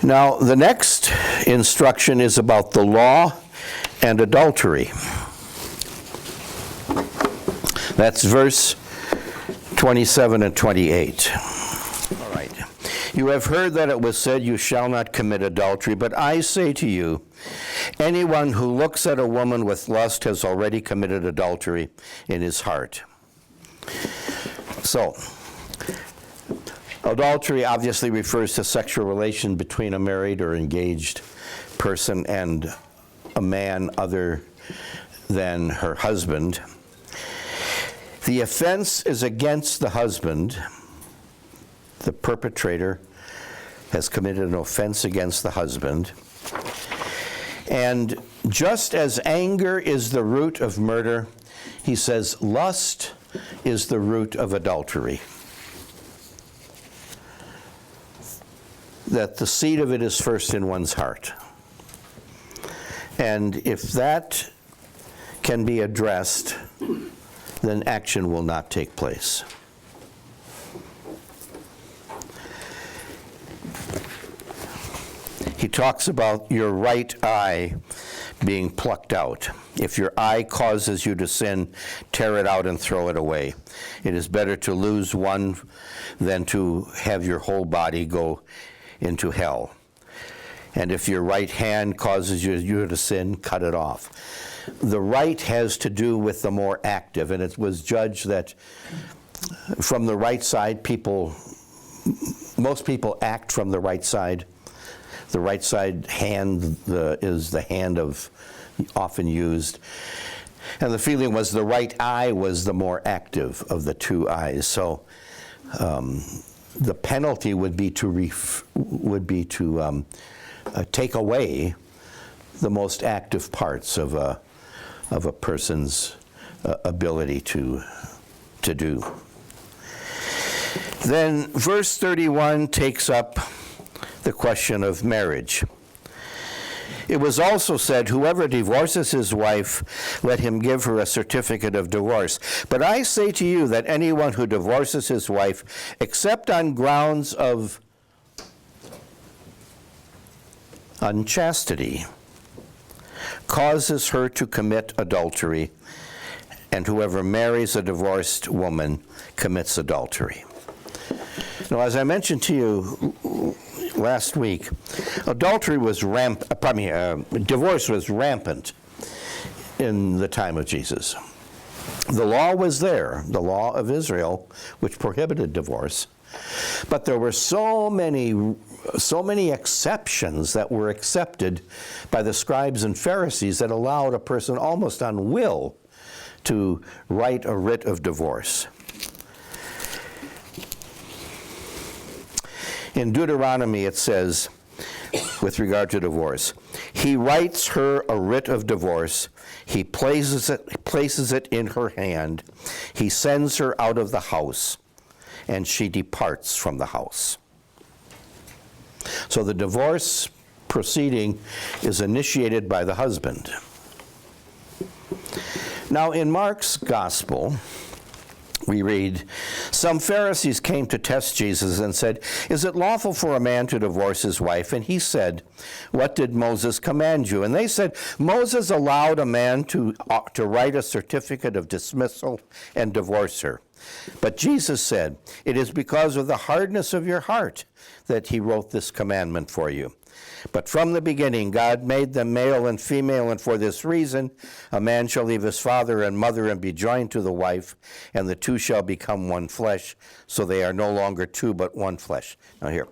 Now, the next instruction is about the law and adultery. That's verse 27 and 28. All right. You have heard that it was said, you shall not commit adultery, but I say to you, anyone who looks at a woman with lust has already committed adultery in his heart. So, adultery obviously refers to sexual relation between a married or engaged person and a man other than her husband. The offense is against the husband. The perpetrator has committed an offense against the husband. And just as anger is the root of murder, he says lust is the root of adultery. That the seed of it is first in one's heart. And if that can be addressed, then action will not take place. He talks about your right eye being plucked out. If your eye causes you to sin, tear it out and throw it away. It is better to lose one than to have your whole body go into hell. And if your right hand causes you to sin, cut it off. The right has to do with the more active, and it was judged that from the right side, most people act from the right side. The right side hand is the hand often used. And the feeling was the right eye was the more active of the two eyes. So the penalty would be to take away the most active parts of a person's ability to do. Then verse 31 takes up the question of marriage. It was also said, whoever divorces his wife, let him give her a certificate of divorce. But I say to you that anyone who divorces his wife, except on grounds of unchastity, causes her to commit adultery, and whoever marries a divorced woman commits adultery. Now, as I mentioned to you last week, divorce was rampant in the time of Jesus. The law was there, the law of Israel, which prohibited divorce, but there were so many exceptions that were accepted by the scribes and Pharisees that allowed a person almost on will to write a writ of divorce. In Deuteronomy it says, with regard to divorce, he writes her a writ of divorce, he places it in her hand, he sends her out of the house, and she departs from the house. So the divorce proceeding is initiated by the husband. Now in Mark's gospel, we read, some Pharisees came to test Jesus and said, is it lawful for a man to divorce his wife? And he said, what did Moses command you? And they said, Moses allowed a man to write a certificate of dismissal and divorce her. But Jesus said, it is because of the hardness of your heart that he wrote this commandment for you. But from the beginning, God made them male and female, and for this reason, a man shall leave his father and mother and be joined to the wife, and the two shall become one flesh, so they are no longer two, but one flesh. Now here,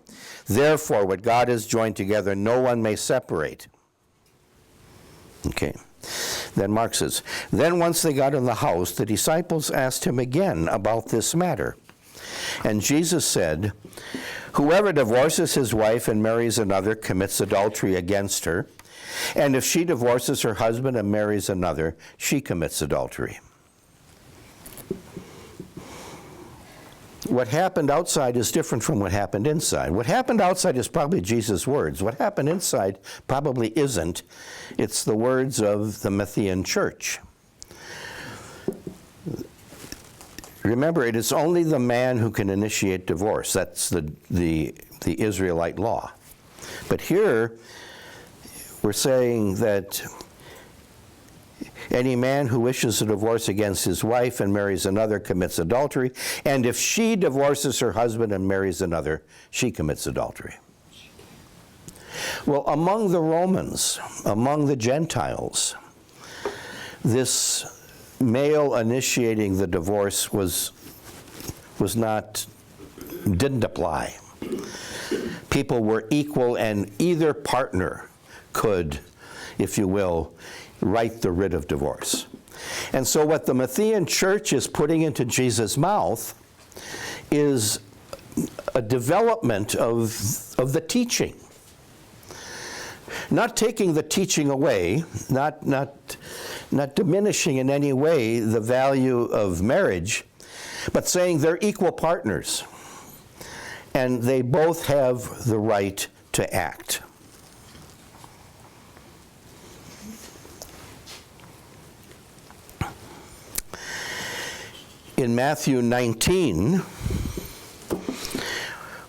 therefore, what God has joined together, no one may separate. Okay. Then Mark says, then once they got in the house, the disciples asked him again about this matter. And Jesus said, whoever divorces his wife and marries another commits adultery against her. And if she divorces her husband and marries another, she commits adultery. What happened outside is different from what happened inside. What happened outside is probably Jesus' words. What happened inside probably isn't. It's the words of the Matthean church. Remember, it is only the man who can initiate divorce. That's the Israelite law. But here, we're saying that any man who wishes to divorce against his wife and marries another commits adultery, and if she divorces her husband and marries another, she commits adultery. Well, among the Romans, among the Gentiles, this male initiating the divorce didn't apply. People were equal, and either partner could, if you will, write the writ of divorce. And so what the Matthean church is putting into Jesus' mouth is a development of the teaching. Not taking the teaching away, not diminishing in any way the value of marriage, but saying they're equal partners, and they both have the right to act. In Matthew 19,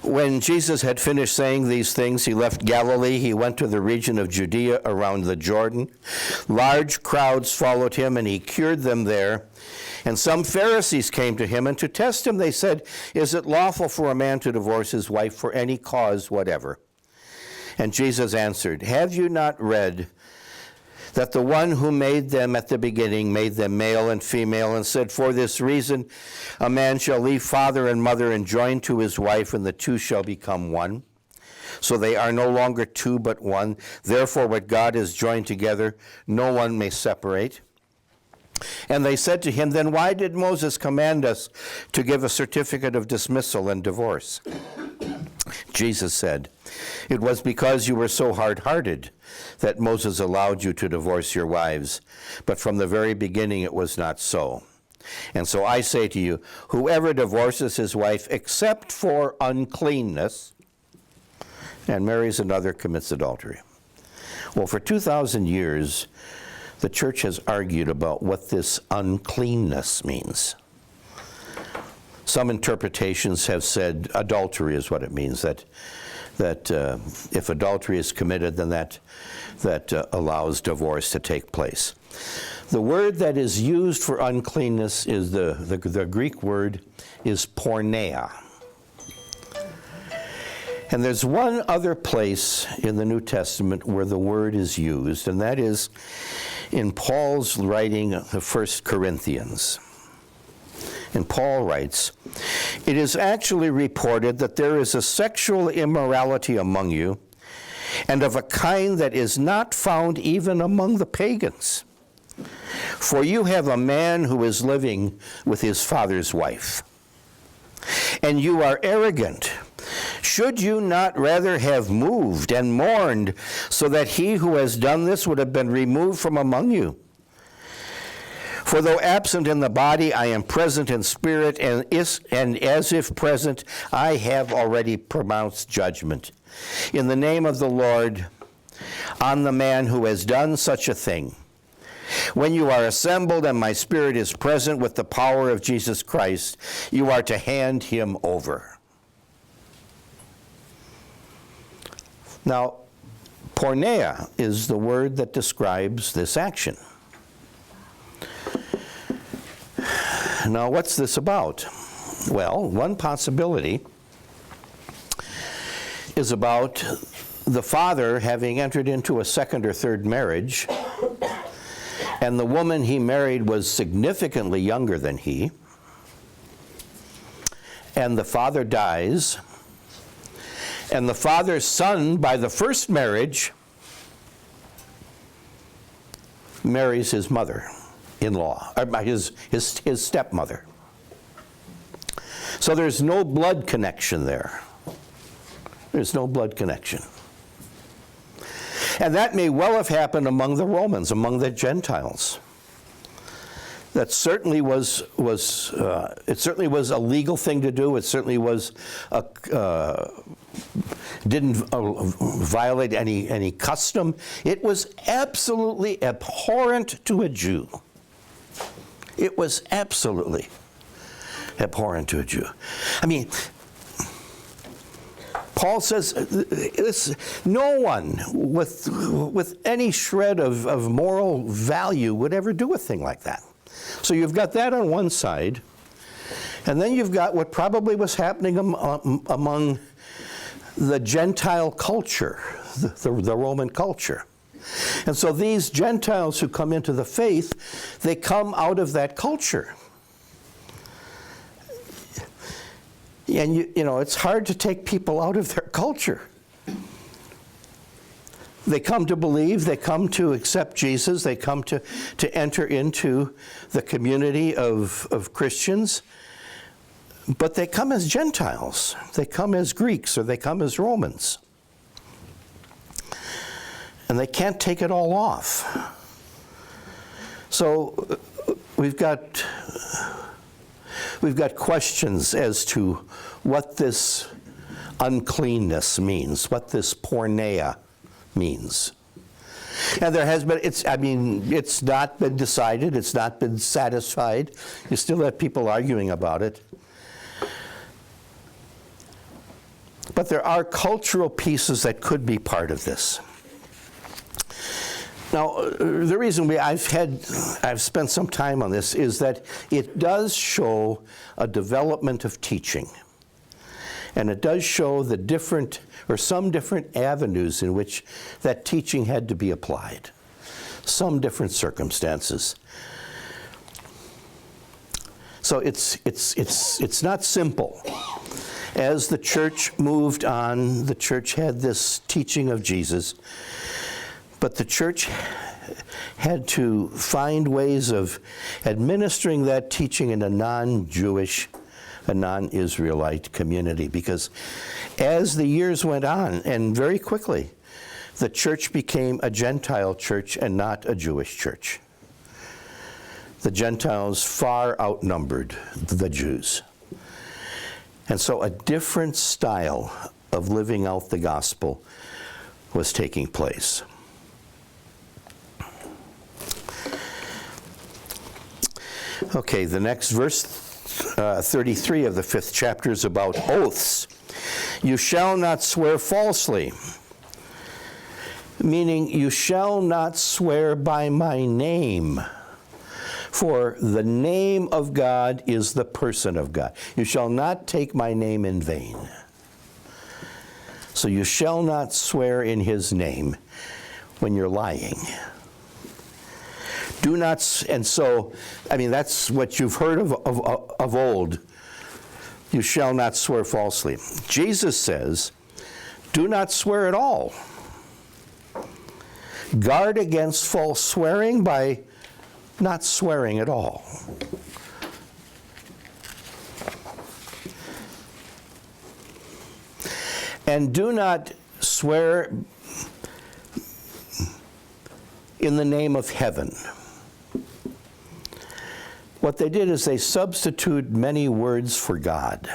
when Jesus had finished saying these things, he left Galilee. He went to the region of Judea around the Jordan. Large crowds followed him, and he cured them there. And some Pharisees came to him, and to test him they said, "Is it lawful for a man to divorce his wife for any cause whatever?" And Jesus answered, "Have you not read that the one who made them at the beginning made them male and female, and said, 'For this reason a man shall leave father and mother and join to his wife, and the two shall become one'? So they are no longer two but one. Therefore what God has joined together, no one may separate." And they said to him, "Then why did Moses command us to give a certificate of dismissal and divorce?" Jesus said, "It was because you were so hard-hearted that Moses allowed you to divorce your wives, but from the very beginning it was not so. And so I say to you, whoever divorces his wife except for uncleanness and marries another commits adultery." Well, for 2,000 years, the church has argued about what this uncleanness means. Some interpretations have said adultery is what it means, that if adultery is committed, then that allows divorce to take place. The word that is used for uncleanness is the Greek word is porneia. And there's one other place in the New Testament where the word is used, and that is in Paul's writing of 1 Corinthians. And Paul writes, "It is actually reported that there is a sexual immorality among you, and of a kind that is not found even among the pagans. For you have a man who is living with his father's wife. And you are arrogant. Should you not rather have moved and mourned, so that he who has done this would have been removed from among you? For though absent in the body, I am present in spirit, and as if present, I have already pronounced judgment in the name of the Lord on the man who has done such a thing. When you are assembled and my spirit is present with the power of Jesus Christ, you are to hand him over." Now, porneia is the word that describes this action. Now, what's this about? Well, one possibility is about the father having entered into a second or third marriage, and the woman he married was significantly younger than he, and the father dies, and the father's son, by the first marriage, marries his mother-in-law, or his stepmother. So there's no blood connection there. There's no blood connection. And that may well have happened among the Romans, among the Gentiles. That certainly was a legal thing to do. It certainly was didn't violate any custom. It was absolutely abhorrent to a Jew. It was absolutely abhorrent to a Jew. I mean, Paul says no one with any shred of moral value would ever do a thing like that. So you've got that on one side, and then you've got what probably was happening among the Gentile culture, the Roman culture. And so these Gentiles who come into the faith, they come out of that culture. And you know, it's hard to take people out of their culture. They come to believe, they come to accept Jesus, they come to enter into the community of Christians, but they come as Gentiles. They come as Greeks, or they come as Romans. And they can't take it all off. So we've got questions as to what this uncleanness means, what this porneia means. And there has been, it's not been decided, it's not been satisfied. You still have people arguing about it. But there are cultural pieces that could be part of this. Now, the reason I've spent some time on this is that it does show a development of teaching. And it does show the different, or some different avenues in which that teaching had to be applied. Some different circumstances. So it's not simple. As the church moved on, the church had this teaching of Jesus. But the church had to find ways of administering that teaching in a non-Jewish, a non-Israelite community. Because as the years went on, and very quickly, the church became a Gentile church and not a Jewish church. The Gentiles far outnumbered the Jews. And so a different style of living out the gospel was taking place. Okay, the next verse, 33 of the 5th chapter, is about oaths. You shall not swear falsely, meaning you shall not swear by my name, for the name of God is the person of God. You shall not take my name in vain. So you shall not swear in his name when you're lying. Do not, and so, that's what you've heard of old. You shall not swear falsely. Jesus says, do not swear at all. Guard against false swearing by not swearing at all. And do not swear in the name of heaven. What they did is they substituted many words for God.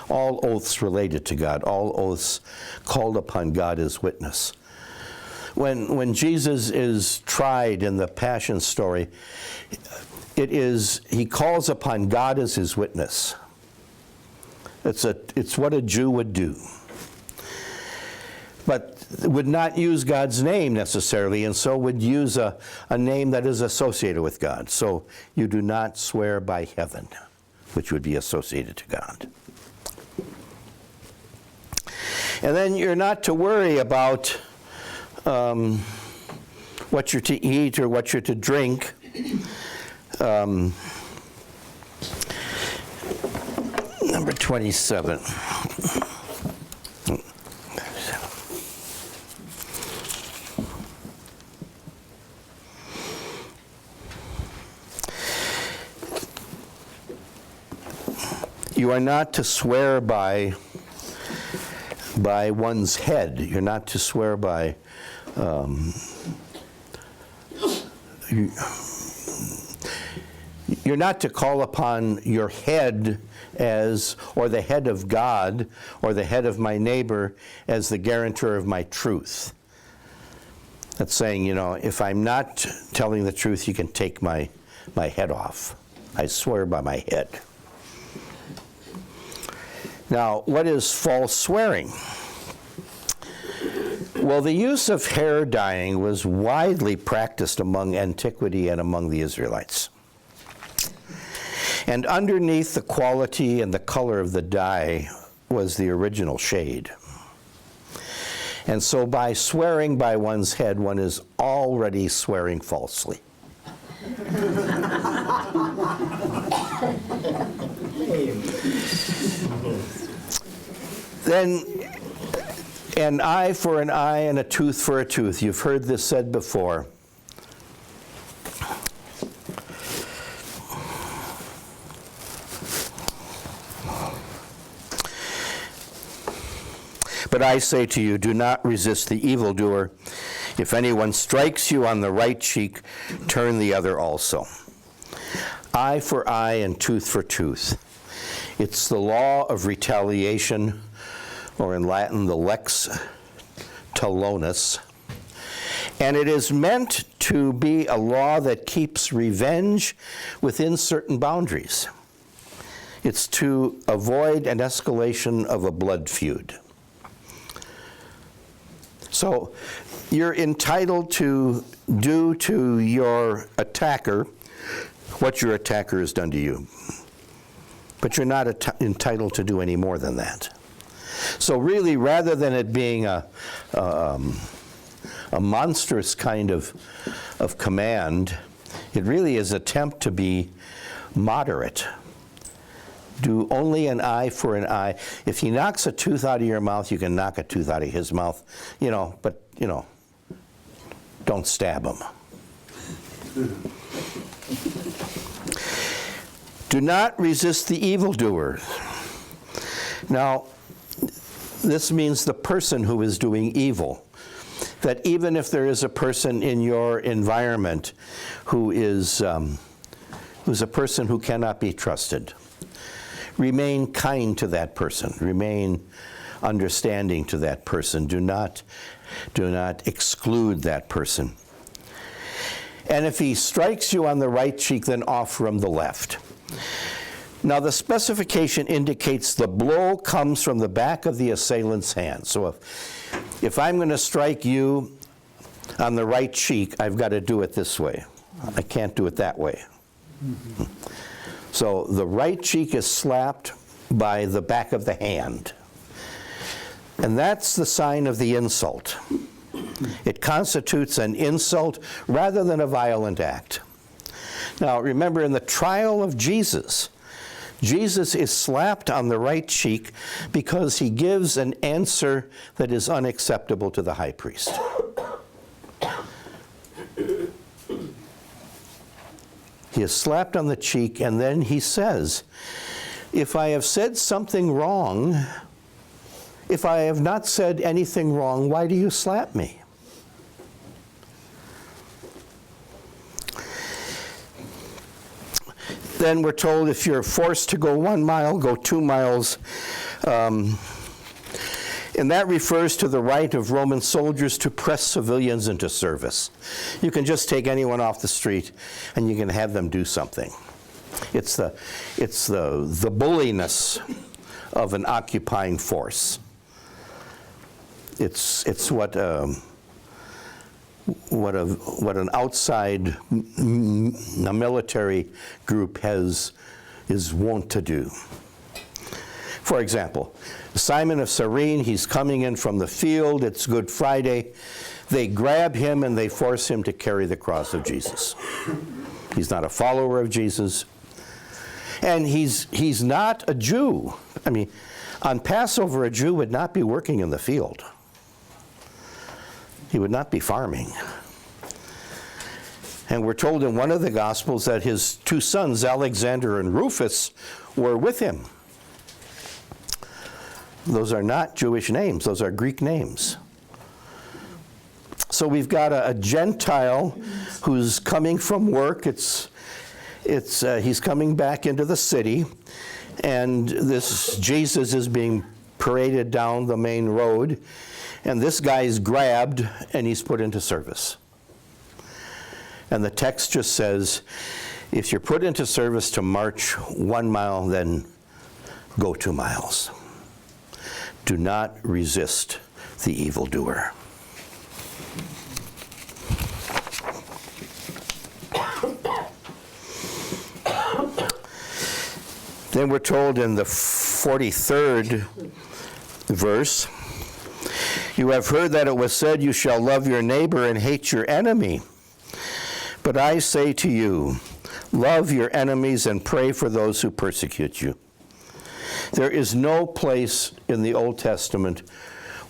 All oaths related to God, all oaths called upon God as witness. When Jesus is tried in the Passion story, he calls upon God as his witness. It's what a Jew would do. But would not use God's name necessarily, and so would use a name that is associated with God. So you do not swear by heaven, which would be associated to God. And then you're not to worry about what you're to eat or what you're to drink. Number 27. You are not to swear by one's head. You're not to swear by you're not to call upon your head as, or the head of God, or the head of my neighbor as the guarantor of my truth. That's saying, if I'm not telling the truth, you can take my head off. I swear by my head. Now, what is false swearing? Well, the use of hair dyeing was widely practiced among antiquity and among the Israelites. And underneath the quality and the color of the dye was the original shade. And so by swearing by one's head, one is already swearing falsely. Then, an eye for an eye and a tooth for a tooth. You've heard this said before. But I say to you, do not resist the evildoer. If anyone strikes you on the right cheek, turn the other also. Eye for eye and tooth for tooth. It's the law of retaliation, or in Latin, the lex talionis. And it is meant to be a law that keeps revenge within certain boundaries. It's to avoid an escalation of a blood feud. So you're entitled to do to your attacker what your attacker has done to you. But you're not entitled to do any more than that. So really, rather than it being a monstrous kind of command, it really is an attempt to be moderate. Do only an eye for an eye. If he knocks a tooth out of your mouth, you can knock a tooth out of his mouth, but don't stab him. Do not resist the evildoer. Now, this means the person who is doing evil. That even if there is a person in your environment who is who's a person who cannot be trusted, remain kind to that person. Remain understanding to that person. Do not exclude that person. And if he strikes you on the right cheek, then offer him the left. Now, the specification indicates the blow comes from the back of the assailant's hand. So if I'm going to strike you on the right cheek, I've got to do it this way. I can't do it that way. Mm-hmm. So the right cheek is slapped by the back of the hand. And that's the sign of the insult. It constitutes an insult rather than a violent act. Now, remember, in the trial of Jesus, Jesus is slapped on the right cheek because he gives an answer that is unacceptable to the high priest. He is slapped on the cheek, and then he says, if I have said something wrong, if I have not said anything wrong, why do you slap me? Then we're told if you're forced to go 1 mile, go 2 miles. And that refers to the right of Roman soldiers to press civilians into service. You can just take anyone off the street and you can have them do something. It's the bulliness of an occupying force. It's what an outside military group is wont to do. For example, Simon of Cyrene, he's coming in from the field, it's Good Friday. They grab him and they force him to carry the cross of Jesus. He's not a follower of Jesus. And he's not a Jew. I mean, on Passover, a Jew would not be working in the field. He would not be farming. And we're told in one of the Gospels that his 2 sons, Alexander and Rufus, were with him. Those are not Jewish names. Those are Greek names. So we've got a Gentile who's coming from work. He's coming back into the city, and this Jesus is being paraded down the main road, and this guy's grabbed and he's put into service. And the text just says, if you're put into service to march 1 mile, then go 2 miles. Do not resist the evildoer. Then we're told in the 43rd verse, you have heard that it was said, you shall love your neighbor and hate your enemy. But I say to you, love your enemies and pray for those who persecute you. There is no place in the Old Testament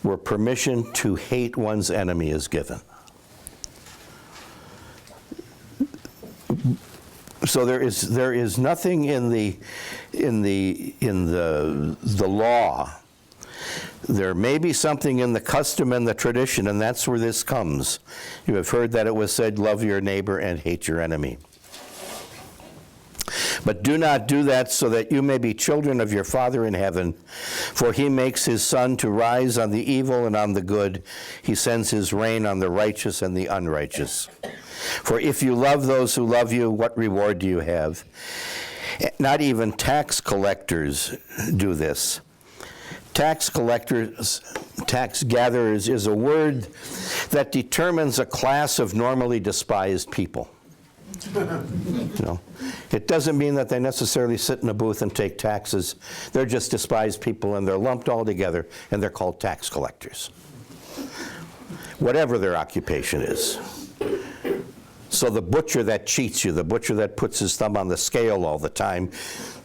where permission to hate one's enemy is given. So there is nothing in the law. There may be something in the custom and the tradition, and that's where this comes. You have heard that it was said, love your neighbor and hate your enemy. But do not do that so that you may be children of your Father in heaven. For he makes his sun to rise on the evil and on the good. He sends his rain on the righteous and the unrighteous. For if you love those who love you, what reward do you have? Not even tax collectors do this. Tax collectors, tax gatherers is a word that determines a class of normally despised people. You know, it doesn't mean that they necessarily sit in a booth and take taxes. They're just despised people, and they're lumped all together, and they're called tax collectors. Whatever their occupation is. So the butcher that cheats you, the butcher that puts his thumb on the scale all the time,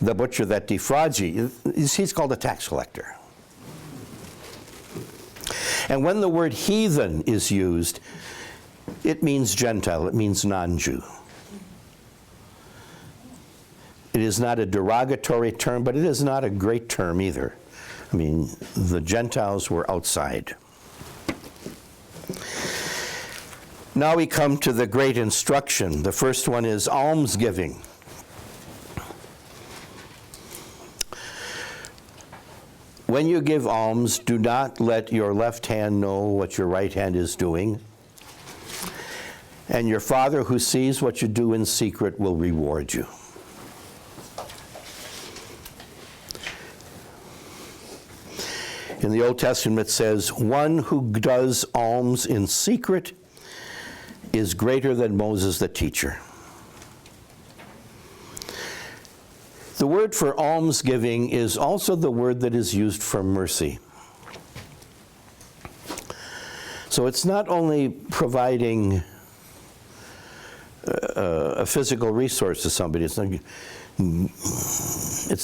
the butcher that defrauds you, he's called a tax collector. And when the word heathen is used, it means Gentile, it means non-Jew. It is not a derogatory term, but it is not a great term either. I mean, the Gentiles were outside. Now we come to the great instruction. The first one is almsgiving. When you give alms, do not let your left hand know what your right hand is doing. And your Father who sees what you do in secret will reward you. In the Old Testament it says, one who does alms in secret is greater than Moses the teacher. The word for almsgiving is also the word that is used for mercy. So it's not only providing a physical resource to somebody. It's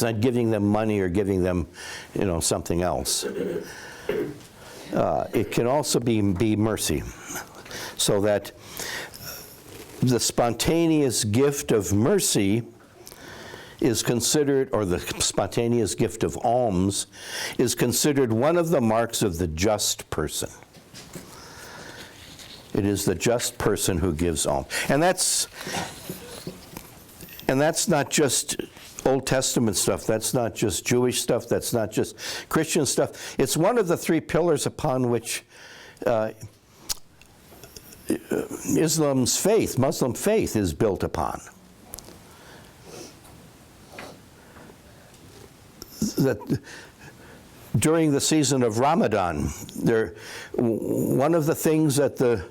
not giving them money or giving them, something else. It can also be mercy, so that the spontaneous gift of mercy is considered, or the spontaneous gift of alms is considered one of the marks of the just person. It is the just person who gives alms. And that's not just Old Testament stuff. That's not just Jewish stuff. That's not just Christian stuff. It's one of the three pillars upon which Muslim faith is built upon. That during the season of Ramadan, one of the things that the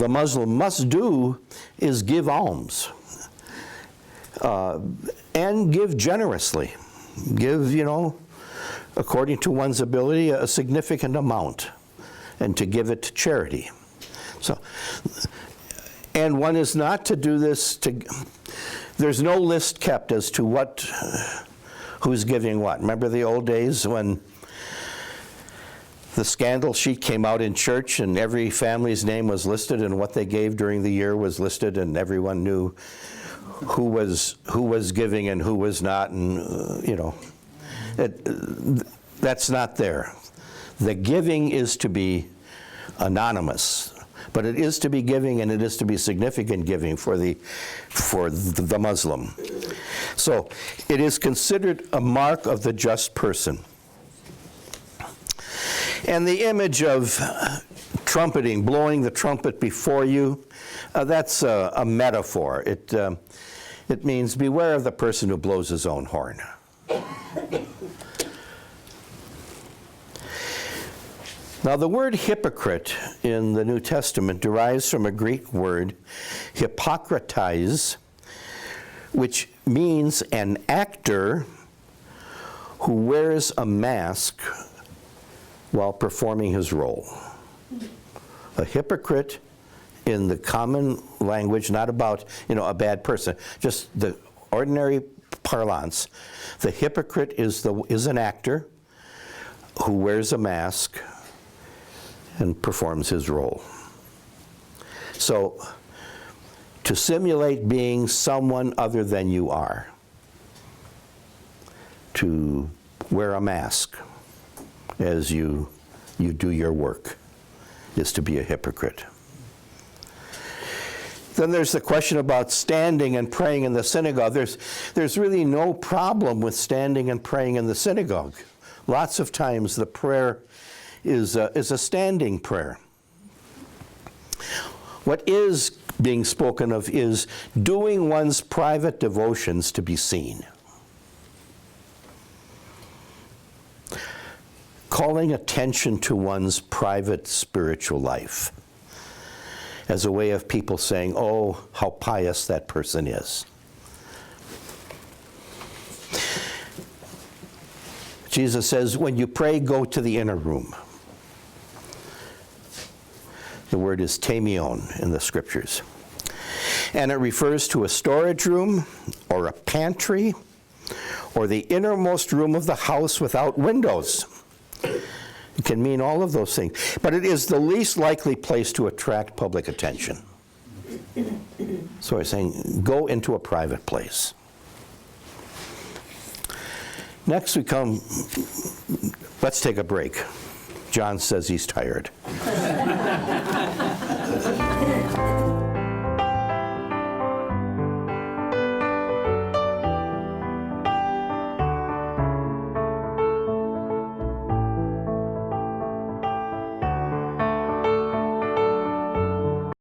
Muslim must do is give alms. And give generously. Give, according to one's ability, a significant amount, and to give it to charity. So, and one is not to do this there's no list kept as to who's giving what. Remember the old days when the scandal sheet came out in church and every family's name was listed and what they gave during the year was listed, and everyone knew who was giving and who was not, and that's not there. The giving is to be anonymous, but it is to be giving, and it is to be significant giving for the Muslim. So it is considered a mark of the just person. And the image of trumpeting, blowing the trumpet before you, that's a metaphor. It means beware of the person who blows his own horn. Now, the word hypocrite in the New Testament derives from a Greek word, hypocritize, which means an actor who wears a mask while performing his role. A hypocrite in the common language, not about, a bad person, just the ordinary parlance. The hypocrite is an actor who wears a mask and performs his role. So, to simulate being someone other than you are, to wear a mask as you do your work, is to be a hypocrite. Then there's the question about standing and praying in the synagogue. There's really no problem with standing and praying in the synagogue. Lots of times the prayer is a standing prayer. What is being spoken of is doing one's private devotions to be seen. Calling attention to one's private spiritual life as a way of people saying, oh, how pious that person is. Jesus says, when you pray, go to the inner room. The word is tamion in the scriptures. And it refers to a storage room or a pantry or the innermost room of the house without windows. It can mean all of those things. But it is the least likely place to attract public attention. So he's saying, go into a private place. Next let's take a break. John says he's tired.